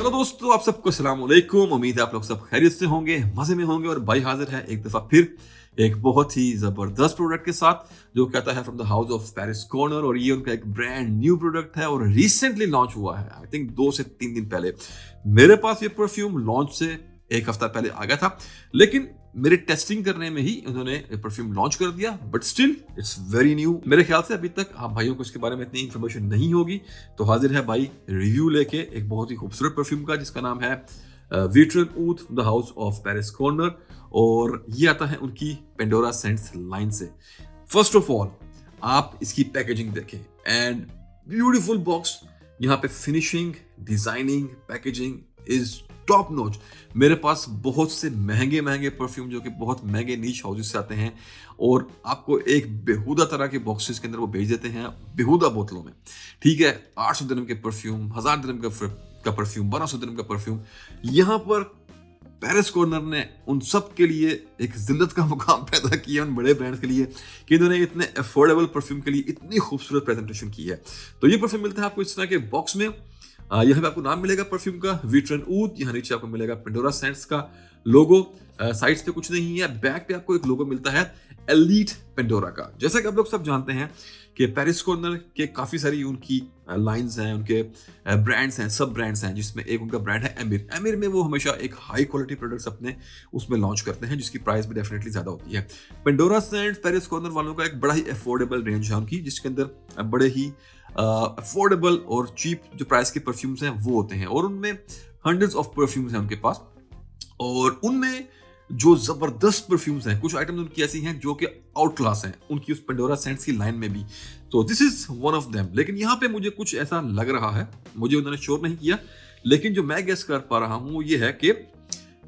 Hello दोस्तों, आप सबको अस्सलाम वालेकुम। उम्मीद है आप लोग सब खैरियत से होंगे, मजे में होंगे। और भाई हाजिर है एक दफा फिर एक बहुत ही जबरदस्त प्रोडक्ट के साथ जो कहता है from the house of Paris Corner. और ये उनका एक ब्रांड न्यू प्रोडक्ट है और रिसेंटली लॉन्च हुआ है। आई थिंक 2 से 3 दिन पहले मेरे पास ये परफ्यूम लॉन्च से एक हफ्ता पहले आ गया था, लेकिन मेरे टेस्टिंग करने में ही उन्होंने परफ्यूम लॉन्च कर दिया। But still it's very new. मेरे ख्याल से अभी तक आप भाइयों को इसके बारे में इतनी इन्फॉर्मेशन नहीं होगी, तो हाजिर है भाई रिव्यू लेके एक बहुत ही खूबसूरत परफ्यूम का जिसका नाम है Vitron Oud the house of Paris Corner. और ये आता है उनकी पेंडोरा सेंट्स लाइन से। फर्स्ट ऑफ ऑल आप इसकी पैकेजिंग देखें एंड ब्यूटीफुल बॉक्स। यहाँ पे finishing, designing, packaging is top notch. मेरे पास बहुत से महंगे महंगे परफ्यूम जो कि बहुत महंगे नीच हाउसेस से आते हैं और आपको एक बेहुदा तरह के बॉक्सेस के अंदर वो भेज देते हैं, बेहुदा बोतलों में। ठीक है, 800 दिरहम के परफ्यूम, 1000 दिरहम का परफ्यूम, 1200 दिरहम का परफ्यूम। यहाँ पर पेरिस कॉर्नर ने उन सब के लिए एक जिल्लत का मुकाम पैदा किया, उन बड़े ब्रांड्स के लिए, कि इन्होंने इतने अफोर्डेबल परफ्यूम के लिए इतनी खूबसूरत प्रेजेंटेशन की है। तो ये परफ्यूम मिलता है आपको इस तरह के बॉक्स में। यहाँ पे आपको नाम मिलेगा परफ्यूम का विट्रन ऊद। यहाँ नीचे आपको मिलेगा पेंडोरा सेंट्स का लोगो। साइड्स पे कुछ नहीं है, बैक पे आपको एक लोगो मिलता है एलीट पेंडोरा का। जैसा कि आप लोग सब जानते हैं कि पेरिस कॉर्नर के काफी सारी उनकी लाइंस हैं, उनके ब्रांड्स हैं, सब ब्रांड्स हैं, जिसमें एक उनका ब्रांड है एमिर। एमिर में वो हमेशा एक हाई क्वालिटी प्रोडक्ट्स अपने उसमें लॉन्च करते हैं जिसकी प्राइस भी डेफिनेटली ज्यादा होती है। पेंडोरा सेंट्स पेरिस कॉर्नर वालों का एक बड़ा ही अफोर्डेबल रेंज है उनकी, जिसके अंदर बड़े ही अफोर्डेबल और चीप जो प्राइस के परफ्यूम्स हैं वो होते हैं। और उनमें हंड्रेड्स ऑफ परफ्यूम्स हैं उनके पास। और उनमें जो जबरदस्त परफ्यूम्स हैं, कुछ आइटम्स उनकी ऐसी हैं जो कि आउट क्लास हैं उनकी उस पेंडोरा सेंट्स की लाइन में भी। तो this is one of them. लेकिन यहाँ पे मुझे कुछ ऐसा लग रहा है, मुझे उन्होंने श्योर नहीं किया, लेकिन जो मैं गेस कर पा रहा हूँ वो ये है कि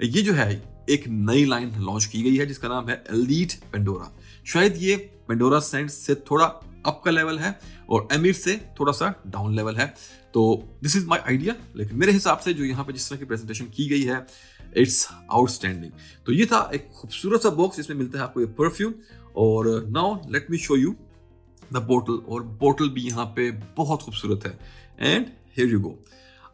ये जो है एक नई लाइन लॉन्च की गई है जिसका नाम है एलीट पेंडोरा। शायद ये पेंडोरा सेंट्स से थोड़ा अप का लेवल है और एमिर से थोड़ा सा डाउन लेवल है। तो दिस इज माय आइडिया, लेकिन मेरे हिसाब से जो यहाँ पे जिस तरह की प्रेजेंटेशन की गई है इट्स आउटस्टैंडिंग। तो ये था एक खूबसूरत सा बॉक्स जिसमें मिलता है आपको ये परफ्यूम। और now let me show you the बोतल। और बोतल भी यहाँ पे बहुत खूबसूरत है एंड हियर यू गो।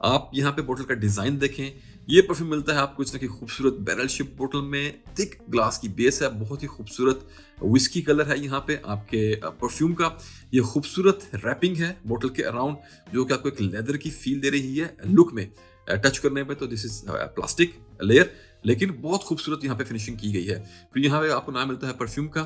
आप यहाँ पे बोतल का डिजाइन देखें। ये परफ्यूम मिलता है आपको इस तरह की खूबसूरत बैरल शिप बोतल में। थिक ग्लास की बेस है, बहुत ही खूबसूरत विस्की कलर है यहाँ पे आपके परफ्यूम का। ये खूबसूरत रैपिंग है बोतल के अराउंड जो कि आपको एक लेदर की फील दे रही है लुक में। टच करने पे तो दिस इज प्लास्टिक लेयर, लेकिन बहुत खूबसूरत यहाँ पे फिनिशिंग की गई है। फिर यहाँ पे आपको नाम मिलता है परफ्यूम का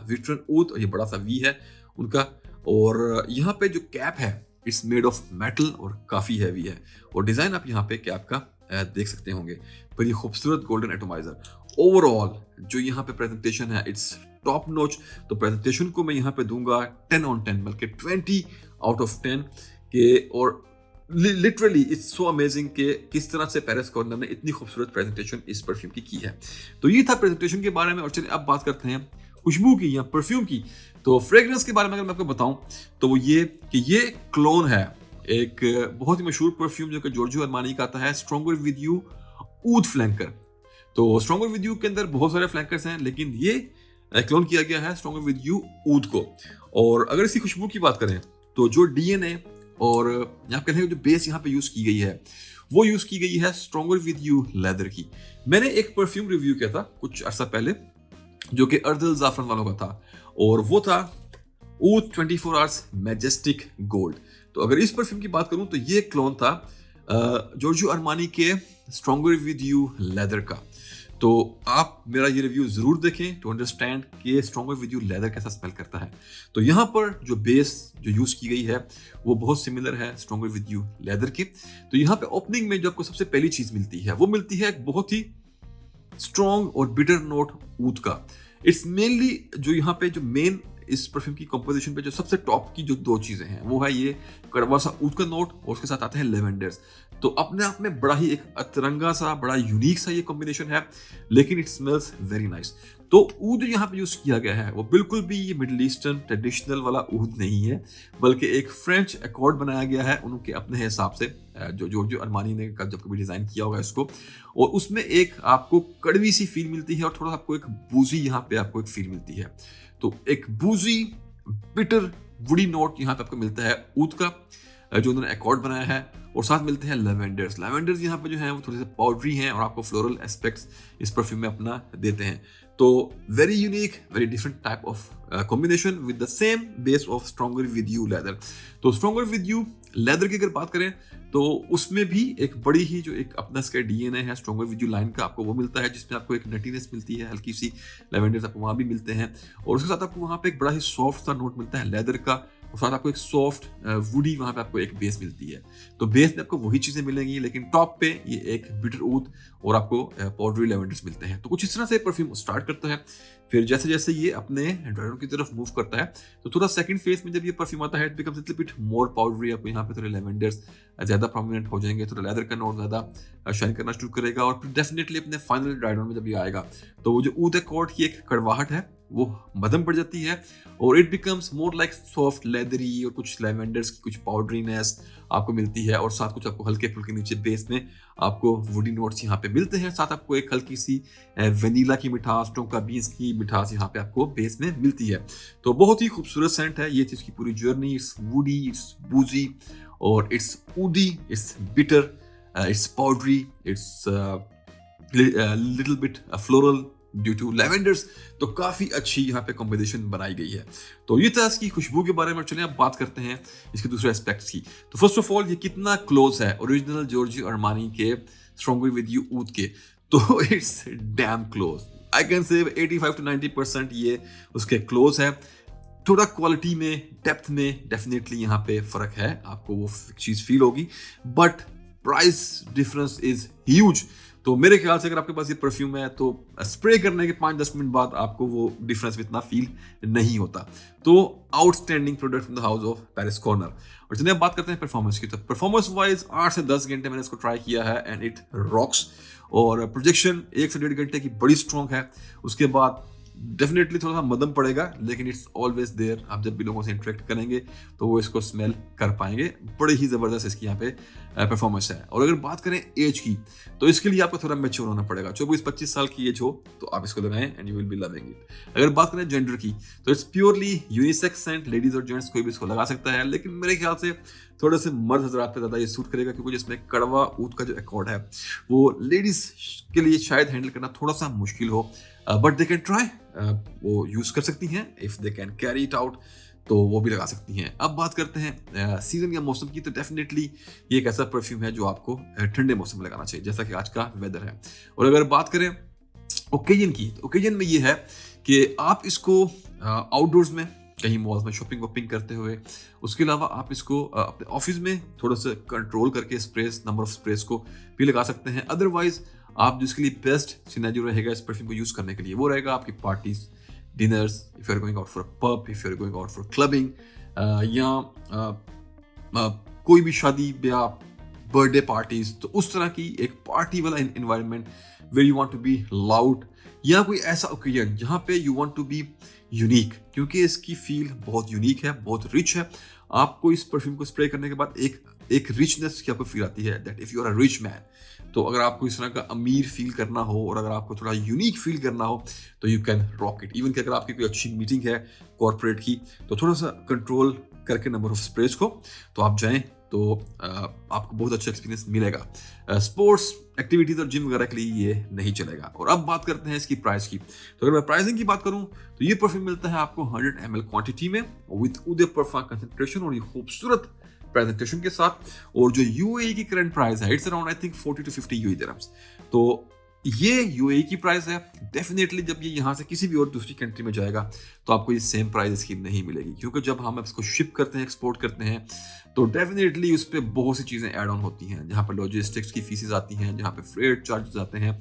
विट्रन ऊद, और ये बड़ा सा वी है उनका। और यहाँ पे जो कैप है इट्स मेड ऑफ मेटल और काफी हैवी है। और डिजाइन आप यहाँ पे कैप का देख सकते होंगे। पर ये खूबसूरत गोल्डन एटोमाइजर। ओवरऑल जो यहाँ पे प्रेजेंटेशन है इट्स टॉप नॉच। तो प्रेजेंटेशन को मैं यहाँ पे दूंगा 10 on 10, बल्कि 20 out of 10 के। और लिटरली इट्स सो अमेजिंग कि किस तरह से पेरिस कॉर्नर ने इतनी खूबसूरत प्रेजेंटेशन इस परफ्यूम की है। तो ये था प्रेजेंटेशन के बारे में। और चलिए अब बात करते हैं खुशबू की या परफ्यूम की। तो फ्रेग्रेंस के बारे में अगर मैं आपको बताऊं तो वो ये कि ये क्लोन है एक बहुत ही मशहूर परफ्यूम जो कि जॉर्जियो अरमानी का आता है, स्ट्रॉन्गर विद यू ऊद फ्लैंकर। तो स्ट्रॉन्गर विद यू के अंदर बहुत सारे फ्लैंकर्स हैं, लेकिन ये क्लोन किया गया है स्ट्रॉन्गर विद यू ऊद को। और अगर इसकी खुशबू की बात करें तो जो डीएनए और आप कहते हैं जो बेस यहाँ पे यूज की गई है वो यूज की गई है स्ट्रॉन्गर विद यू लेदर की। मैंने एक परफ्यूम रिव्यू किया था कुछ अर्सा पहले जो कि अर्दल जाफरन वालों का था, और वो था ऊद 24 आवर्स मैजेस्टिक गोल्ड। तो अगर इस परफ्यूम की बात करूं तो ये क्लोन था जॉर्जियो अरमानी के स्ट्रॉन्गर विद यू लेदर का। तो आप मेरा ये रिव्यू जरूर देखें टू अंडरस्टैंड कि स्ट्रॉन्गर विद यू लेदर कैसा स्मेल करता है। तो यहाँ पर जो बेस जो यूज की गई है वो बहुत सिमिलर है स्ट्रॉन्गर विद यू लेदर की। तो यहाँ पे ओपनिंग में जो आपको सबसे पहली चीज मिलती है वो मिलती है एक बहुत ही स्ट्रॉन्ग और बिटर नोट ऊद का। इट्स मेनली जो यहाँ पे जो मेन इस परफ्यूम की कंपोजिशन पे जो सबसे टॉप की जो 2 चीजें हैं वो है ये कड़वा सा ऊद का नोट और उसके साथ आते हैं लेवेंडर्स। तो अपने आप में बड़ा ही एक अतरंगा सा, बड़ा यूनिक सा ये कॉम्बिनेशन है, लेकिन इट स्मेल्स वेरी नाइस। तो ऊद यहाँ पे यूज किया गया है वो बिल्कुल भी ये मिडिल ईस्टर्न ट्रेडिशनल वाला ऊद नहीं है, बल्कि एक फ्रेंच अकॉर्ड बनाया गया है उनके अपने हिसाब से, जो जॉर्जियो अरमानी ने जब कभी डिजाइन किया होगा इसको। और उसमें एक आपको कड़वी सी फील मिलती है और थोड़ा आपको एक बूजी यहाँ पे आपको एक फील मिलती है। तो एक बूजी बिटर वुडी नोट यहाँ पे आपको मिलता है ऊद का जो उन्होंने अकॉर्ड बनाया है। और साथ मिलते हैं लेवेंडर्स। लेवेंडर्स यहाँ पे जो है वो थोड़े से पाउडरी हैं और आपको फ्लोरल एस्पेक्ट्स इस परफ्यूम में अपना देते हैं। तो very unique, very different type of combination with the same base of stronger with you leather. तो स्ट्रॉन्गर विद यू लेदर की अगर बात करें तो उसमें भी एक बड़ी ही जो एक अपना इसका डीएनए है स्ट्रॉन्गर विद यू लाइन का, आपको वो मिलता है जिसमें आपको एक नटीनेस मिलती है, हल्की सी लेवेंडर्स आपको वहाँ भी मिलते हैं और उसके साथ आपको वहाँ पे एक बड़ा ही सॉफ्ट सा नोट मिलता है लेदर का और साथ आपको एक सॉफ्ट वुडी वहाँ पे आपको एक बेस मिलती है। तो बेस में आपको वही चीजें मिलेंगी लेकिन टॉप पे ये एक बिटर ऊद और आपको पाउडरी लेवेंडर्स मिलते हैं। तो कुछ इस तरह से परफ्यूम स्टार्ट करता है, फिर जैसे जैसे ये अपने ड्राइवर की तरफ मूव करता है तो थोड़ा सेकंड फेज में जब ये परफ्यूम आता है it becomes little bit more powdery. आपको यहाँ पे थोड़े लेवेंडर्स ज्यादा प्रोमिनेंट हो जाएंगे, थोड़ा लेदर का नोट ज्यादा शाइन करना शुरू करेगा और फिर डेफिनेटली अपने फाइनल ड्राइवर में जब ये आएगा तो वो जो ऊद अकॉर्ड की एक कड़वाहट है वो मध्यम पड़ जाती है और it becomes more like soft leathery और कुछ लेवेंडर्स की कुछ पाउडरीनेस आपको मिलती है और साथ कुछ आपको हल्के फुल्के नीचे बेस में आपको वुडी नोट्स यहाँ पे मिलते हैं। साथ आपको एक हल्की सी वेनिला की मिठास, टोंका बीन्स की मिठास यहाँ पे आपको बेस में मिलती है। तो बहुत ही खूबसूरत सेंट है ये, इसकी पूरी journey, it's woody, it's boozy और it's woody, it's bitter, it's powdery, it's little bit floral due to lavenders. तो काफी अच्छी यहाँ पे कॉम्बिनेशन बनाई गई है। तो ये था इसकी खुशबू के बारे में। चलिए अब बात करते हैं इसके दूसरे एस्पेक्ट्स की। तो फर्स्ट ऑफ ऑल ये कितना क्लोज है ओरिजिनल जॉर्जियो अरमानी के स्ट्रॉन्गर विद यू ऊद के, तो it's damn close. I can say 85 to 90% ये उसके क्लोज है। थोड़ा क्वालिटी में, डेप्थ में डेफिनेटली यहाँ पे फर्क है, आपको वो चीज फील होगी, but price difference is huge. तो मेरे ख्याल से अगर आपके पास ये परफ्यूम है तो स्प्रे करने के 5-10 मिनट बाद आपको वो डिफरेंस इतना फील नहीं होता। तो outstanding product from the house of Paris Corner. और चलिए अब बात करते हैं परफॉर्मेंस की। तो परफॉर्मेंस वाइज 8 से 10 घंटे मैंने इसको ट्राई किया है एंड इट रॉक्स। और प्रोजेक्शन 1 से 1.5 घंटे की बड़ी स्ट्रॉन्ग है। उसके बाद डेफिनेटली थोड़ा सा मदम पड़ेगा लेकिन इट्स ऑलवेज देयर। आप जब भी लोगों से इंटरेक्ट करेंगे तो वो इसको स्मेल कर पाएंगे। बड़े ही जबरदस्त इसकी यहाँ पे परफॉर्मेंस है। और अगर बात करें एज की तो इसके लिए आपको थोड़ा मैच्योर होना पड़ेगा। 24-25 साल की एज हो तो आप इसको लगाएं and you will be loving it. अगर बात करें जेंडर की तो it's purely unisex scent, ladies और जेंट्स कोई भी इसको लगा सकता है, लेकिन मेरे ख्याल से थोड़े से मर्द हजरात पे ज्यादा ये सूट करेगा क्योंकि जिसमें कड़वा ऊद का जो अकॉर्ड है वो लेडीज के लिए शायद हैंडल करना थोड़ा सा मुश्किल हो, बट दे कैन ट्राई, वो यूज कर सकती हैं। If they can carry it out तो वो भी लगा सकती हैं। अब बात करते हैं सीजन या मौसम की। तो डेफिनेटली ये एक ऐसा परफ्यूम है जो आपको ठंडे मौसम में लगाना चाहिए जैसा कि आज का वेदर है। और अगर बात करें ओकेजन की तो ओकेजन में ये है कि आप इसको आउटडोर्स में कहीं मॉल में शॉपिंग वॉपिंग करते हुए, उसके अलावा आप इसको अपने ऑफिस में थोड़ा सा कंट्रोल करके स्प्रेस, नंबर ऑफ स्प्रेस को भी लगा सकते हैं। अदरवाइज आप जिसके लिए बेस्ट सिनेरियो रहेगा इस परफ्यूम को यूज करने के लिए वो रहेगा आपकी parties, dinners, if you are going out for pub, if you are going out for clubbing, या कोई भी शादी ब्याह, बर्थडे पार्टीज, तो उस तरह की एक पार्टी वाला environment where you want to be loud, या कोई ऐसा ओकेजन जहाँ पे you want to be unique, क्योंकि इसकी फील बहुत यूनिक है, बहुत रिच है। आपको इस परफ्यूम को स्प्रे करने के बाद एक रिचनेस की आपको फील आती है, that if you are a rich man, तो अगर आपको इस तरह का अमीर फील करना हो और अगर आपको थोड़ा यूनिक फील करना हो तो you can rock it. Even कि अगर आपकी कोई अच्छी मीटिंग है कॉर्पोरेट की तो थोड़ा सा कंट्रोल करके नंबर ऑफ स्प्रेस को तो आप जाएं तो आपको बहुत अच्छा एक्सपीरियंस मिलेगा। स्पोर्ट्स एक्टिविटीज और जिम वगैरह के लिए ये नहीं चलेगा। और अब बात करते हैं इसकी प्राइस की। तो अगर मैं प्राइसिंग की बात करूं तो ये परफ्यूम मिलता है आपको 100 ml क्वांटिटी में विद उदय परफ्यूम कंसंट्रेशन और ये खूबसूरत प्रेजेंटेशन के साथ। और जो यूएई की करंट प्राइस है it's around I think 40 to 50 UAE dirhams. तो ये यूएई की प्राइस है। डेफिनेटली जब ये यहाँ से किसी भी और दूसरी कंट्री में जाएगा तो आपको ये सेम प्राइस इसकी नहीं मिलेगी, क्योंकि जब हम इसको शिप करते हैं, एक्सपोर्ट करते हैं, तो डेफिनेटली उस पर बहुत सी चीज़ें ऐड ऑन होती हैं, जहाँ पर लॉजिस्टिक्स की फीसेस आती हैं, जहाँ पे फ्रेट चार्जेस आते हैं,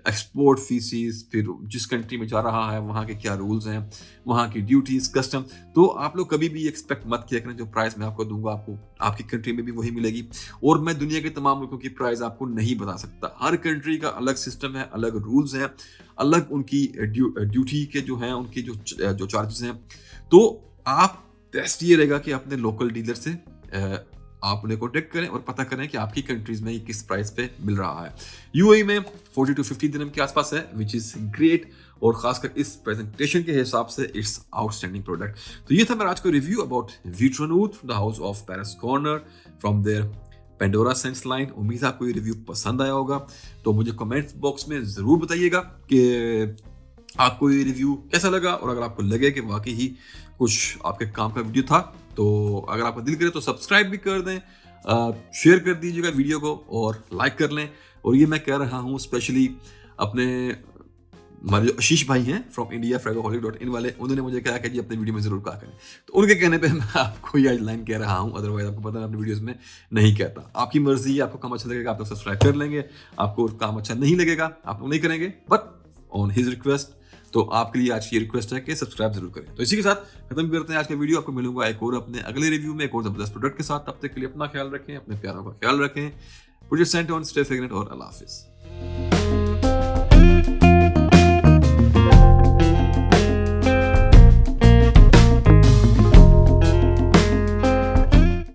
एक्सपोर्ट फीसेस, फिर जिस कंट्री में जा रहा है वहाँ के क्या रूल्स हैं, वहाँ की ड्यूटीज, कस्टम। तो आप लोग कभी भी एक्सपेक्ट मत किया करें जो प्राइस मैं आपको दूंगा आपको आपकी कंट्री में भी वही मिलेगी। और मैं दुनिया के तमाम मुल्कों की प्राइस आपको नहीं बता सकता। हर कंट्री का अलग सिस्टम है, अलग रूल्स हैं, अलग उनकी ड्यूटी के जो हैं, उनकी जो चार्जेस हैं। तो आप बेस्ट ये रहेगा कि अपने लोकल डीलर से आप उन्हें कॉन्टेक्ट करें और पता करें कि आपकी कंट्रीज में ये किस प्राइस पे मिल रहा है। यूएई में 40 to 50 दिरहम के आसपास है, विच इज ग्रेट। और खासकर इस प्रेजेंटेशन के हिसाब से इट्स आउटस्टैंडिंग प्रोडक्ट। तो ये था मेरा आज का review about Vitron Oud, the house of Paris Corner, from their Pandora scents line. उम्मीद है आपको ये रिव्यू पसंद आया होगा, तो मुझे कमेंट्स बॉक्स में ज़रूर बताइएगा कि आपको ये रिव्यू कैसा लगा, और अगर आपको लगे कि वाकई ही कुछ आपके काम का वीडियो था, तो अगर आपका दिल करे तो सब्सक्राइब भी कर दें, शेयर कर दीजिएगा वीडियो को और लाइक कर लें। और ये मैं कह रहा हूँ स्पेशली अपने हमारे जो आशीष भाई हैं फ्रॉम इंडिया fragaholic.in वाले, उन्होंने मुझे कहा कि जी अपने वीडियो में जरूर कहा करें, तो उनके कहने पे मैं आपको ये लाइन कह रहा हूँ, अदरवाइज आपको पता है अपनी वीडियोस में नहीं कहता। आपकी मर्जी है, आपको काम अच्छा लगेगा आप लोग सब्सक्राइब कर लेंगे, आपको काम अच्छा नहीं लगेगा आप लोग नहीं करेंगे, बट ऑन हिज रिक्वेस्ट। तो आपके लिए आज की रिक्वेस्ट है कि सब्सक्राइब जरूर करें। तो इसी के साथ खत्म करते हैं आज का वीडियो। आपको मिलूंगा एक और अपने अगले रिव्यू में एक और जबरदस्त प्रोडक्ट के साथ। तब तक के लिए अपना ख्याल रखें, अपने प्यारों का ख्याल रखें। Project Saint on, stay fragrant और अल्लाह हाफिज़।